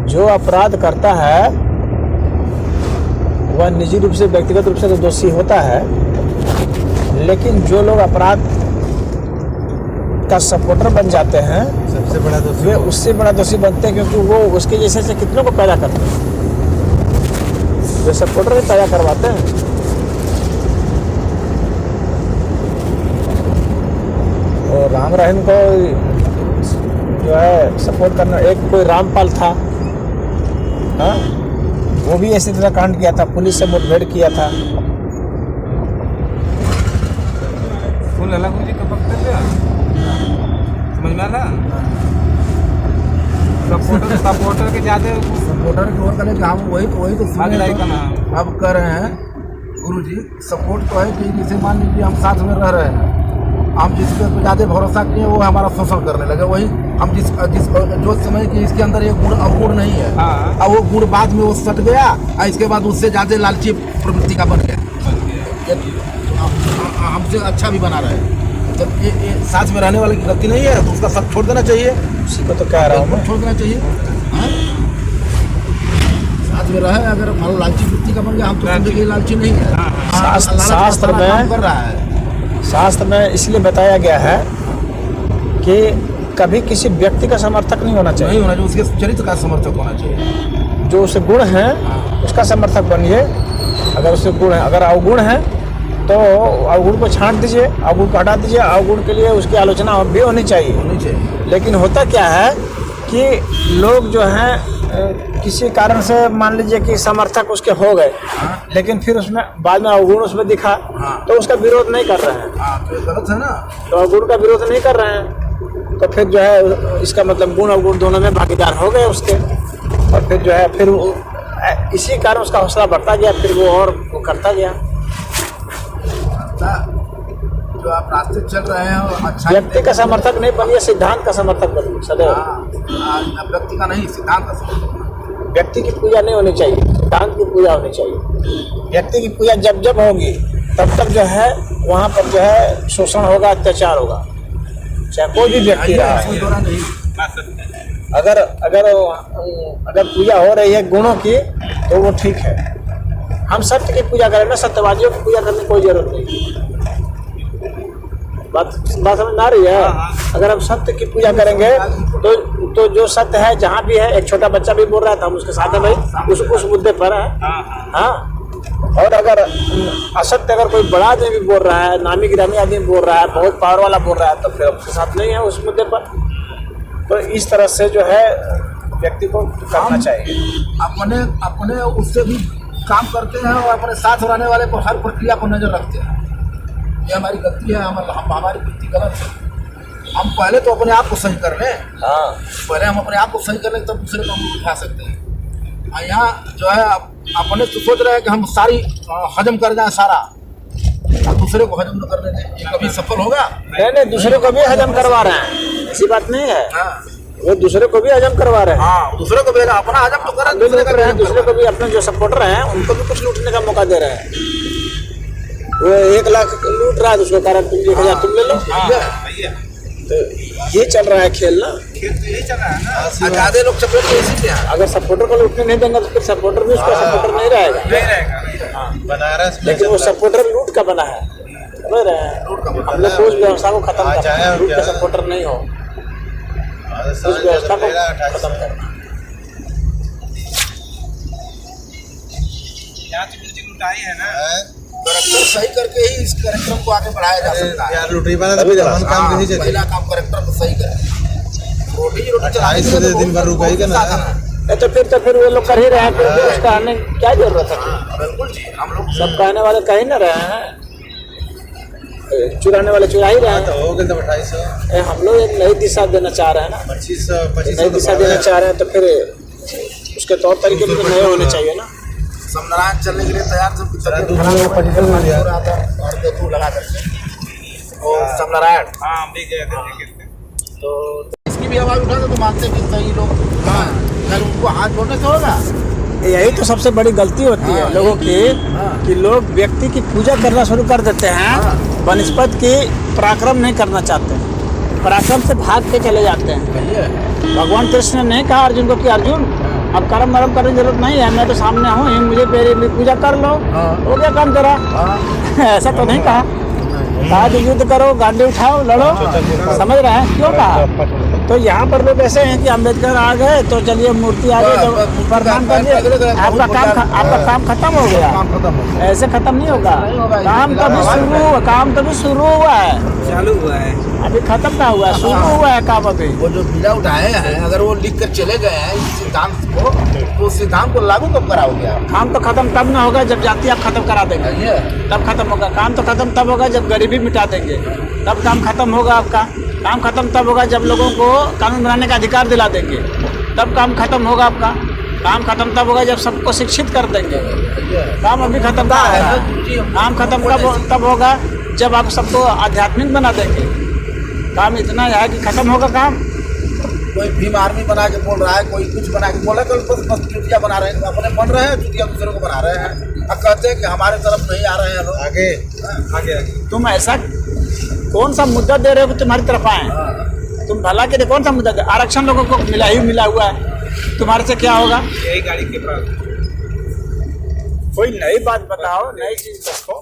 जो अपराध करता है वह निजी रूप से व्यक्तिगत रूप से तो दोषी होता है, लेकिन जो लोग अपराध का सपोर्टर बन जाते हैं सबसे बड़ा दोषी वे उससे बड़ा दोषी बनते हैं, क्योंकि वो उसके जैसे से कितनों को पैदा करते हैं, वे सपोर्टर भी पैदा करवाते हैं। और राम रहीम को जो है सपोर्ट करना, एक कोई रामपाल था, हाँ, वो भी इसी तरह कांड किया था, पुलिस से मुठभेड़ किया था। फुल अलग मुझे कब वक्त समझ में आला सपोर्टर के ज्यादा सपोर्टर की ओर करें हम वही तो भागीदारी का नाम अब कर रहे हैं गुरुजी। सपोर्ट तो है कि जैसे मान लीजिए हम साथ में रह रहे हैं, हम जिस पे ज़्यादा भरोसा किए वो हमारा शोषण करने लगे, वही हम जिस जो समय कि इसके अंदर एक गुण अवगुण नहीं है, अब वो गुण बाद में वो सट गया और इसके बाद उससे ज़्यादा लालची प्रवृत्ति का बन गया, हमसे अच्छा भी बना रहे। जब ये साथ में रहने वाले की गलती नहीं है तो उसका साथ छोड़ देना चाहिए, उसी को तो कह रहा हूँ मैं, छोड़ देना चाहिए। साथ में रहे, अगर मान लालची वृत्ति का बन गया, हम तो समझे कि लालची नहीं है। शास्त्र में कर रहा है, शास्त्र में इसलिए बताया गया है कि कभी किसी व्यक्ति का समर्थक नहीं होना चाहिए, नहीं होना चाहिए, उसके चरित्र का समर्थक होना चाहिए। जो उसे गुण है उसका समर्थक बनिए। अगर उसे गुण है, अगर अवगुण है तो अवगुण को छांट दीजिए, अवगुण को हटा दीजिए, अवगुण के लिए उसकी आलोचना भी होनी चाहिए। लेकिन होता क्या है कि लोग जो हैं किसी कारण से मान लीजिए कि समर्थक उसके हो गए, लेकिन फिर उसमें बाद में अवगुण उसमें दिखा तो उसका विरोध नहीं कर रहे हैं, तो गलत है ना, तो अवगुण का विरोध नहीं कर रहे हैं, तो फिर जो है इसका मतलब गुण अवगुण दोनों में भागीदार हो गए उसके, और फिर जो है फिर इसी कारण उसका हौसला बढ़ता गया, फिर वो और वो करता गया। जो आप रास्ते चल रहे हैं और अच्छा व्यक्ति का समर्थक नहीं बनिए, सिद्धांत का समर्थक बनिए सदैव। व्यक्ति का नहीं, सिद्धांत का समर्थक। व्यक्ति की पूजा नहीं होनी चाहिए, सिद्धांत की पूजा होनी चाहिए। व्यक्ति की पूजा जब जब होगी तब तक जो है वहाँ पर जो है शोषण होगा, अत्याचार होगा, चाहे कोई भी व्यक्ति रहा है। अगर अगर अगर पूजा हो रही है गुणों की तो वो ठीक है। हम सत्य की पूजा करें ना, सत्यवादियों की पूजा करने की कोई जरूरत नहीं। बात समझ में आ रही है? अगर हम सत्य की पूजा करेंगे तो जो सत्य है जहाँ भी है, एक छोटा बच्चा भी बोल रहा था, हम उसके साथ है भाई, उस मुद्दे पर है। हाँ, और अगर असत्य अगर कोई बड़ा आदमी भी बोल रहा है, नामी गिरामी आदमी बोल रहा है, बहुत पावर वाला बोल रहा है, तो फिर उसके साथ नहीं है उस मुद्दे पर। तो इस तरह से जो है व्यक्ति को करना चाहिए। अपने उससे भी काम करते हैं और अपने साथ रहने वाले पर हर प्रक्रिया पर नजर रखते हैं। ये हमारी गलती है, हमारी वृत्ति गलत है। हम पहले तो अपने आप को सही कर लें, पहले हम अपने आप को सही कर लें तब दूसरे को हम उठा सकते हैं। और यहाँ जो है अपने तो सोच रहे हैं कि हम सारी हजम कर जाए सारा, और दूसरे को हजम न करने दें, ये कभी सफल होगा? नहीं, दूसरे को भी हजम करवा रहे हैं, ऐसी बात नहीं है। वो दूसरे को भी हजम करवा रहे हैं। हाँ, दूसरे को भी अपना हजम तो कर दूसरे को भी, अपने जो सपोर्टर हैं उनको भी कुछ लूटने का मौका दे रहे हैं। वो 1 लाख लूट रहा है, उसको कारण तुम 1000 तुम ले लो। तो ये चल रहा है खेल ना, ज्यादा लोग सपोर्ट इसी हैं। अगर सपोर्टर को लूटने नहीं देंगे तो फिर सपोर्टर भी उसका सपोर्टर नहीं रहेगा। बनारस लेकिन वो सपोर्टर लूट का बना है, समझ रहे हैं? हम लोग उस व्यवस्था को खत्म करना, लूट का सपोर्टर नहीं हो, उस व्यवस्था को खत्म करना। है ना, कैरेक्टर सही करके ही इस कार्यक्रम को आगे बढ़ाया जा सकता है। यार लुटरी वाला तभी काम नहीं चलेगा। पहला काम कैरेक्टर को सही करें, रोटी चलाने से दिन भर रुकेगा ना, तो फिर वो लोग कर ही रहे हैं, फिर उसका आने क्या जरूरत है? बिल्कुल जी, हम लोग सब कहने वाले कह ही ना रहे हैं, चुराने वाले चुरा ही रहे हैं। तो हो गए 2800। हम लोग एक नई दिशा देना चाह रहे हैं ना, 2500 नई दिशा देना चाह रहे हैं, तो फिर उसके तौर तरीके भी तो नए होने चाहिए ना। समनारायण चलने के लिए तैयार सब कुछ लगा करके समनारायण तो इसकी भी आवाज उठा तो मानते कि सही लोग, अगर उनको हाथ जोड़ने से होगा। यही तो सबसे बड़ी गलती होती है लोगों की, कि लोग व्यक्ति की पूजा करना शुरू कर देते हैं, बनस्पत की पराक्रम नहीं करना चाहते। पराक्रम से भाग के चले जाते हैं। भैया भगवान कृष्ण ने नहीं कहा अर्जुन को कि अर्जुन अब कर्म वर्म करने की जरूरत नहीं है, मैं तो सामने हूँ, मुझे मेरी पूजा कर लो, हाँ। हो गया काम तेरा। हाँ ऐसा तो नहीं कहा, कहा कि युद्ध करो, गांडी उठाओ, लड़ो। समझ रहे हैं क्यों कहा? तो यहाँ पर लोग ऐसे हैं कि अम्बेडकर आ गए तो चलिए मूर्ति आ गई तो प्रणाम कर दिए, आपका काम खत्म हो गया। काम खत्म हो गया। ऐसे खत्म नहीं होगा, काम तभी शुरू हुआ है, चालू हुआ है। अभी खत्म ना हुआ है, शुरू हुआ है काम अभी। वो जो बीड़ा उठाए हैं अगर वो लिख कर चले गए हैं इस सिद्धांत को, तो उस सिद्धांत को लागू कब कराओगे आप? काम तो खत्म तब ना होगा जब जाति आप खत्म करा देंगे, भैया तब खत्म होगा। काम तो खत्म तब होगा जब गरीबी मिटा देंगे, तब काम खत्म होगा आपका। काम खत्म तब होगा जब लोगों को कानून बनाने का अधिकार दिला देंगे, तब काम खत्म होगा आपका। काम खत्म तब होगा जब सबको शिक्षित कर देंगे। काम अभी खत्म कहाँ है? काम खत्म तब होगा जब आप सबको आध्यात्मिक बना देंगे। काम इतना है कि खत्म होगा काम। कोई भीम आर्मी बना के बोल रहा है, कोई कुछ बना के बोला, कल बस चुटिया बना रहे हैं, अपने बन रहे हैं, चुटिया दूसरे को बना रहे हैं और कहते हैं कि हमारे तरफ नहीं आ रहे हैं लोग। आगे आगे तुम ऐसा कौन सा मुद्दा दे रहे हो कि तुम्हारी तरफ आए? तुम भला के लिए कौन सा मुद्दा दे? आरक्षण लोगों को मिला हुआ है, तुम्हारे से क्या होगा? यही गाड़ी के पास कोई नई बात बताओ, नई चीज रखो।